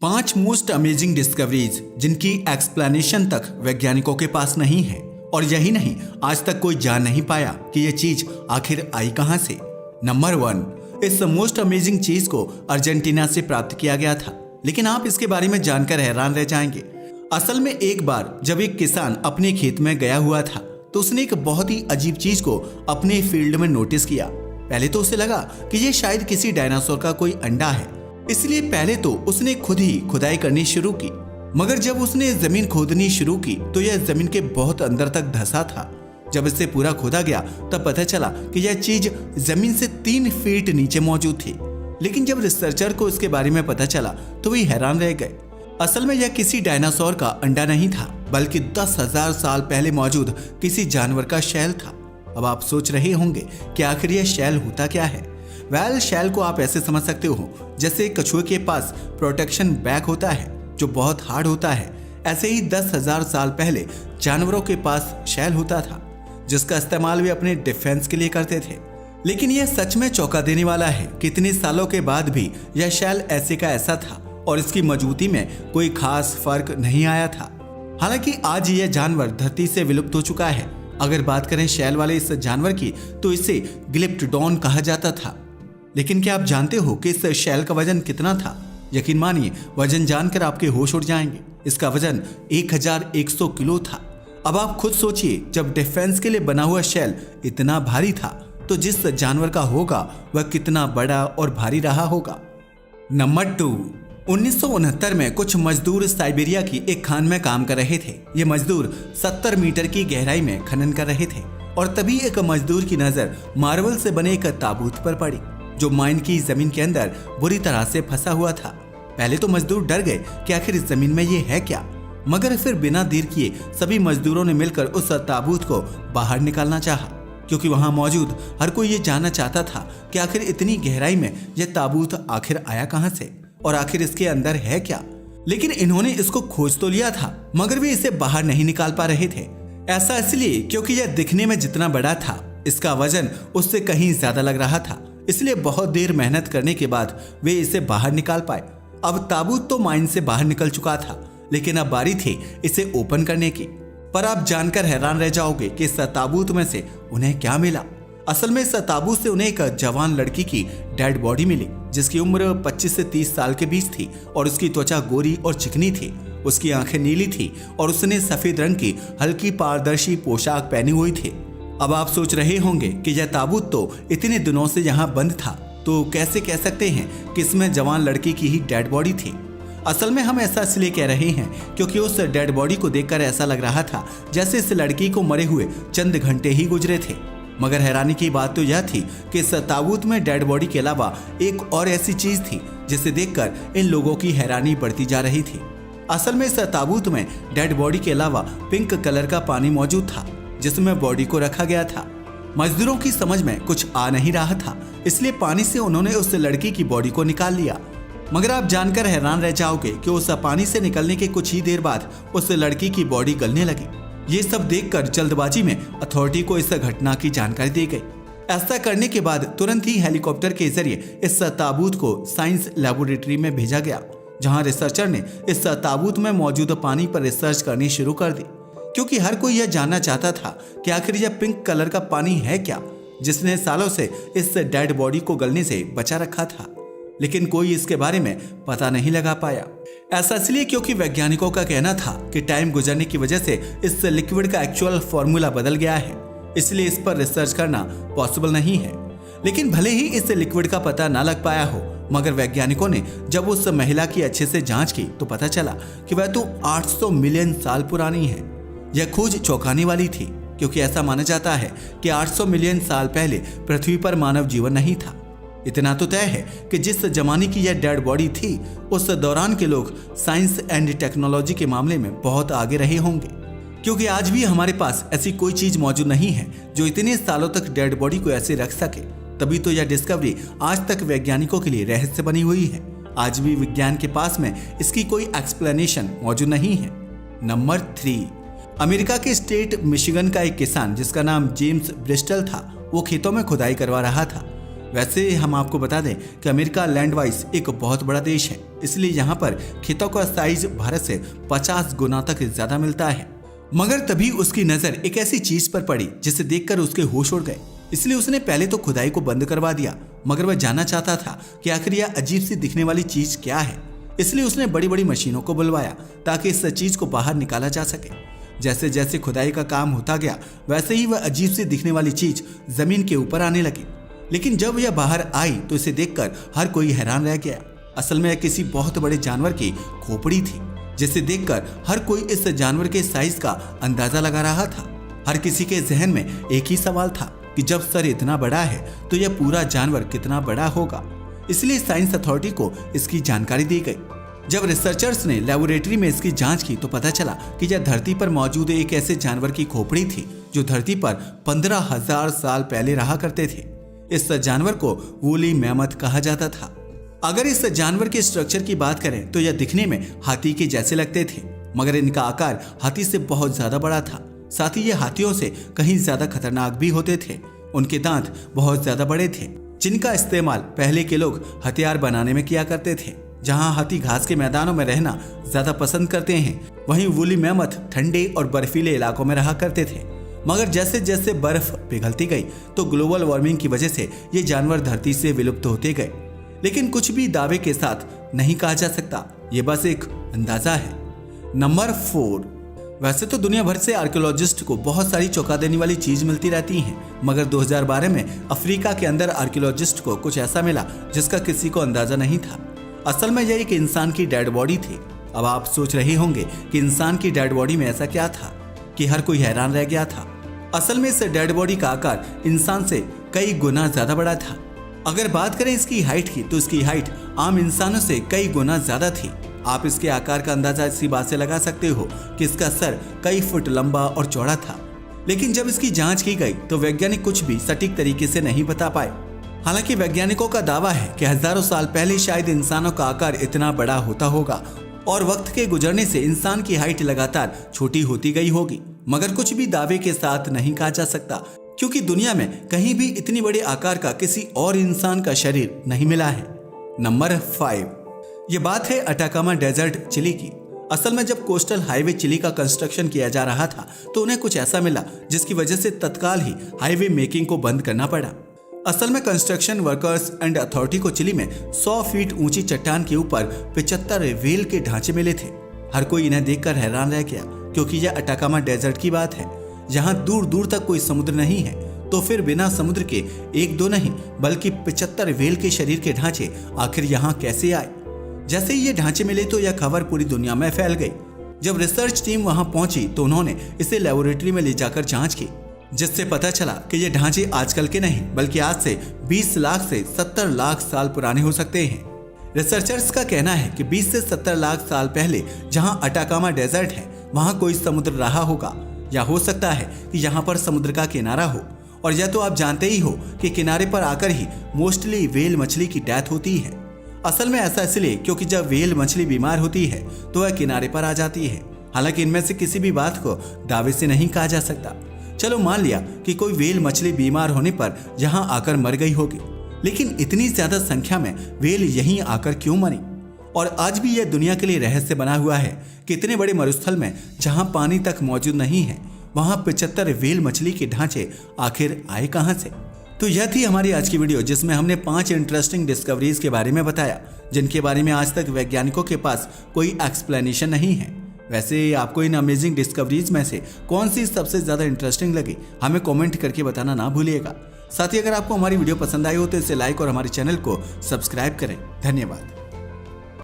5 most amazing discoveries जिनकी explanation तक वैज्ञानिकों के पास नहीं है, और यही नहीं, आज तक कोई जान नहीं पाया कि यह चीज आखिर आई कहां से। नंबर 1, इस मोस्ट अमेजिंग चीज को अर्जेंटीना से प्राप्त किया गया था, लेकिन आप इसके बारे में जानकर हैरान रह जाएंगे। असल में एक बार जब एक किसान अपने खेत में गया हुआ था तो उसने एक बहुत ही अजीब चीज को अपने फील्ड में नोटिस किया। पहले तो उसे लगा कि यह शायद किसी डायनासोर का कोई अंडा है, इसलिए पहले तो उसने खुद ही खुदाई करनी शुरू की। मगर जब उसने जमीन खोदनी शुरू की तो यह जमीन के बहुत अंदर तक धंसा था। जब इसे पूरा खोदा गया तब पता चला कि यह चीज जमीन से 3 फीट नीचे मौजूद थी। लेकिन जब रिसर्चर को इसके बारे में पता चला तो वे हैरान रह गए। असल में यह किसी डायनासोर का अंडा नहीं था, बल्कि 10,000 साल पहले मौजूद किसी जानवर का शैल था। अब आप सोच रहे होंगे कि आखिर यह शैल होता क्या है। वेल, शैल को आप ऐसे समझ सकते हो जैसे कछुए के पास प्रोटेक्शन बैग होता है जो बहुत हार्ड होता है, ऐसे ही 10,000 साल पहले जानवरों के पास शैल होता था जिसका इस्तेमाल वे अपने डिफेंस के लिए करते थे। लेकिन यह सच में चौंका देने वाला है कि इतने सालों के बाद भी यह शैल ऐसे का ऐसा था और इसकी मौजूदगी में कोई खास फर्क नहीं आया था। हालांकि आज यह जानवर धरती से विलुप्त हो चुका है। अगर बात करें शैल वाले इस जानवर की तो इसे ग्लिप्टोडॉन कहा जाता था। लेकिन क्या आप जानते हो कि इस शैल का वजन कितना था? यकीन मानिए, वजन जानकर आपके होश उड़ जाएंगे। इसका वजन 1100 किलो था। अब आप खुद सोचिए, जब डिफेंस के लिए बना हुआ शैल इतना भारी था तो जिस जानवर का होगा वह कितना बड़ा और भारी रहा होगा। नंबर 2, 1969 में कुछ मजदूर साइबेरिया की एक खान में काम कर रहे थे। ये मजदूर 70 मीटर की गहराई में खनन कर रहे थे और तभी एक मजदूर की नजर मार्बल से बने एक ताबूत पर पड़ी जो माइन की जमीन के अंदर बुरी तरह से फंसा हुआ था। पहले तो मजदूर डर गए कि आखिर इस जमीन में ये है क्या, मगर फिर बिना देर किए सभी मजदूरों ने मिलकर उस ताबूत को बाहर निकालना चाहा, क्योंकि वहां मौजूद हर कोई ये जानना चाहता था कि आखिर इतनी गहराई में यह ताबूत आखिर आया कहां से और आखिर इसके अंदर है क्या। लेकिन इन्होंने इसको खोज तो लिया था, मगर वे इसे बाहर नहीं निकाल पा रहे थे। ऐसा इसलिए क्योंकि यह दिखने में जितना बड़ा था, इसका वजन उससे कहीं ज्यादा लग रहा था। इसलिए बहुत देर मेहनत करने के बाद वे इसे बाहर निकाल पाए। अब ताबूत तो माइन से बाहर निकल चुका था, लेकिन अब बारी थी इसे ओपन करने की। पर आप जानकर हैरान रह जाओगे कि इस ताबूत में से उन्हें क्या मिला। असल में इस ताबूत से उन्हें एक जवान लड़की की डेड बॉडी मिली जिसकी उम्र 25 से 30 साल के बीच थी और उसकी त्वचा गोरी और चिकनी थी। उसकी आंखें नीली थी और उसने सफेद रंग की हल्की पारदर्शी पोशाक पहनी हुई थी। अब आप सोच रहे होंगे कि यह ताबूत तो इतने दिनों से यहाँ बंद था, तो कैसे कह सकते हैं कि इसमें जवान लड़की की ही डेड बॉडी थी। असल में हम ऐसा इसलिए कह रहे हैं क्योंकि उस डेड बॉडी को देखकर ऐसा लग रहा था जैसे इस लड़की को मरे हुए चंद घंटे ही गुजरे थे। मगर हैरानी की बात तो यह थी कि इस ताबूत में डेड बॉडी के अलावा एक और ऐसी चीज थी जिसे देखकर इन लोगों की हैरानी बढ़ती जा रही थी। असल में इस ताबूत में डेड बॉडी के अलावा पिंक कलर का पानी मौजूद था जिसमें बॉडी को रखा गया था। मजदूरों की समझ में कुछ आ नहीं रहा था, इसलिए पानी से उन्होंने उस लड़की की बॉडी को निकाल लिया। मगर आप जानकर हैरान रह जाओगे कि उस पानी से निकलने के कुछ ही देर बाद उस लड़की की बॉडी गलने लगी। ये सब देखकर जल्दबाजी में अथॉरिटी को इस घटना की जानकारी दी गई। ऐसा करने के बाद तुरंत ही हेलीकॉप्टर के जरिए इस ताबूत को साइंस लेबोरेटरी में भेजा गया, जहां रिसर्चर ने इस ताबूत में मौजूद पानी पर रिसर्च करनी शुरू कर दी, क्योंकि हर कोई यह जानना चाहता था कि आखिर यह पिंक कलर का पानी है क्या जिसने सालों से इस डेड बॉडी को गलने से बचा रखा था। लेकिन कोई इसके बारे में पता नहीं लगा पाया। ऐसा इसलिए क्योंकि वैज्ञानिकों का कहना था कि टाइम गुजरने की वजह से इस लिक्विड का एक्चुअल फॉर्मूला बदल गया है, इसलिए इस पर रिसर्च करना पॉसिबल नहीं है। लेकिन भले ही इस लिक्विड का पता ना लग पाया हो, मगर वैज्ञानिकों ने जब उस महिला की अच्छे से जांच की तो पता चला कि वह तो 800 मिलियन साल पुरानी है। यह खोज चौंकाने वाली थी, क्योंकि ऐसा माना जाता है कि 800 मिलियन साल पहले पृथ्वी पर मानव जीवन नहीं था। इतना तो तय है कि जिस जमाने की यह डेड बॉडी थी उस दौरान के लोग साइंस एंड टेक्नोलॉजी के मामले में बहुत आगे रहे होंगे, क्योंकि आज भी हमारे पास ऐसी कोई चीज मौजूद नहीं है जो इतने सालों तक डेड बॉडी को ऐसे रख सके। तभी तो यह डिस्कवरी आज तक वैज्ञानिकों के लिए रहस्य बनी हुई है। आज भी विज्ञान के पास में इसकी कोई एक्सप्लेनेशन मौजूद नहीं है। नंबर 3, अमेरिका के स्टेट मिशिगन का एक किसान जिसका नाम जेम्स ब्रिस्टल था, वो खेतों में खुदाई करवा रहा था। वैसे हम आपको बता दें कि अमेरिका लैंड वाइज एक बहुत बड़ा देश है, इसलिए यहाँ पर खेतों का साइज भारत से 50 गुना तक ज्यादा मिलता है। मगर तभी उसकी नजर एक ऐसी चीज पर पड़ी जिसे देखकर उसके होश उड़ गए। इसलिए उसने पहले तो खुदाई को बंद करवा दिया, मगर वह जानना चाहता था कि आखिर यह अजीब सी दिखने वाली चीज क्या है। इसलिए उसने बड़ी बड़ी मशीनों को बुलवाया ताकि इस चीज को बाहर निकाला जा सके। जैसे जैसे खुदाई का काम होता गया वैसे ही वह अजीब सी दिखने वाली चीज जमीन के ऊपर आने लगी। लेकिन जब यह बाहर आई तो इसे देखकर हर कोई हैरान रह गया। असल में यह किसी बहुत बड़े जानवर की खोपड़ी थी, जिसे देखकर हर कोई इस जानवर के साइज का अंदाजा लगा रहा था। हर किसी के जहन में एक ही सवाल था कि जब सर इतना बड़ा है तो यह पूरा जानवर कितना बड़ा होगा। इसलिए साइंस अथॉरिटी को इसकी जानकारी दी गई। जब रिसर्चर्स ने लेबोरेटरी में इसकी जांच की तो पता चला कि यह धरती पर मौजूद एक ऐसे जानवर की खोपड़ी थी जो धरती पर 15,000 साल पहले रहा करते थे। इस जानवर को वूली मैमथ कहा जाता था। अगर इस जानवर के स्ट्रक्चर की बात करें तो यह दिखने में हाथी के जैसे लगते थे, मगर इनका आकार हाथी से बहुत ज्यादा बड़ा था। साथ ही ये हाथियों से कहीं ज्यादा खतरनाक भी होते थे। उनके दांत बहुत ज्यादा बड़े थे, जिनका इस्तेमाल पहले के लोग हथियार बनाने में किया करते थे। जहां हाथी घास के मैदानों में रहना ज्यादा पसंद करते हैं, वहीं वूली मैमथ ठंडे और बर्फीले इलाकों में रहा करते थे। मगर जैसे जैसे बर्फ पिघलती गई तो ग्लोबल वार्मिंग की वजह से ये जानवर धरती से विलुप्त होते गए। लेकिन कुछ भी दावे के साथ नहीं कहा जा सकता, ये बस एक अंदाजा है। नंबर 4। वैसे तो दुनिया भर से आर्कियोलॉजिस्ट को बहुत सारी चौंका देने वाली चीज मिलती रहती हैं, मगर 2012 में अफ्रीका के अंदर आर्कियोलॉजिस्ट को कुछ ऐसा मिला जिसका किसी को अंदाजा नहीं था। असल में यह एक इंसान की डेड बॉडी थी। अब आप सोच रहे होंगे कि इंसान की डेड बॉडी में ऐसा क्या था कि हर कोई हैरान रह गया था। असल में इस डेड बॉडी का आकार इंसान से कई गुना ज्यादा बड़ा था। अगर बात करें इसकी हाइट की तो इसकी हाइट आम इंसानों से कई गुना ज्यादा थी। आप इसके आकार का अंदाजा इसी बात से लगा सकते हो कि इसका सर कई फुट लंबा और चौड़ा था। लेकिन जब इसकी जांच की गई तो वैज्ञानिक कुछ भी सटीक तरीके से नहीं बता पाए। हालांकि वैज्ञानिकों का दावा है कि हजारों साल पहले शायद इंसानों का आकार इतना बड़ा होता होगा और वक्त के गुजरने से इंसान की हाइट लगातार छोटी होती गई होगी। मगर कुछ भी दावे के साथ नहीं कहा जा सकता, क्योंकि दुनिया में कहीं भी इतनी बड़े आकार का किसी और इंसान का शरीर नहीं मिला है। नंबर 5। ये बात है अटाकामा डेजर्ट चिली की। असल में जब कोस्टल हाईवे चिली का कंस्ट्रक्शन किया जा रहा था तो उन्हें कुछ ऐसा मिला जिसकी वजह से तत्काल ही हाईवे मेकिंग को बंद करना पड़ा। असल में कंस्ट्रक्शन वर्कर्स एंड अथॉरिटी को चिली में 100 फीट ऊंची चट्टान के ऊपर 75 व्हेल के ढांचे मिले थे। हर कोई इन्हें देखकर हैरान रह गया, क्योंकि यह अटाकामा डेजर्ट की बात है जहां दूर दूर तक कोई समुद्र नहीं है। तो फिर बिना समुद्र के एक दो नहीं बल्कि 75 व्हेल के शरीर के ढांचे आखिर यहाँ कैसे आए। जैसे ही ये ढांचे मिले तो यह खबर पूरी दुनिया में फैल गई। जब रिसर्च टीम वहां पहुंची तो उन्होंने इसे लेबोरेटरी में ले जाकर जांच की, जिससे पता चला कि ये ढांचे आजकल के नहीं बल्कि आज से 20 लाख से 70 लाख साल पुराने हो सकते हैं। रिसर्चर्स का कहना है कि 20 से 70 लाख साल पहले जहां अटाकामा डेजर्ट है वहां कोई समुद्र रहा होगा, या हो सकता है कि यहाँ पर समुद्र का किनारा हो। और यह तो आप जानते ही हो कि किनारे पर आकर ही मोस्टली व्हेल मछली की डेथ होती है। असल में ऐसा इसलिए क्योंकि जब व्हेल मछली बीमार होती है तो वह किनारे पर आ जाती है। हालांकि इनमें से किसी भी बात को दावे से नहीं कहा जा सकता। चलो मान लिया कि कोई व्हेल मछली बीमार होने पर यहाँ आकर मर गई होगी, लेकिन इतनी ज्यादा संख्या में व्हेल यहीं आकर क्यों मरी? और आज भी यह दुनिया के लिए रहस्य बना हुआ है कि इतने बड़े मरुस्थल में जहां पानी तक मौजूद नहीं है वहां 75 व्हेल मछली के ढांचे आखिर आए कहां से। तो यह थी हमारी आज की वीडियो, जिसमें हमने 5 इंटरेस्टिंग डिस्कवरीज के बारे में बताया जिनके बारे में आज तक वैज्ञानिकों के पास कोई एक्सप्लेनेशन नहीं है। वैसे आपको इन अमेजिंग डिस्कवरीज में से कौन सी सबसे ज्यादा इंटरेस्टिंग लगी हमें कमेंट करके बताना ना भूलिएगा। साथ ही अगर आपको हमारी वीडियो पसंद आई हो तो इसे लाइक और हमारे चैनल को सब्सक्राइब करें। धन्यवाद।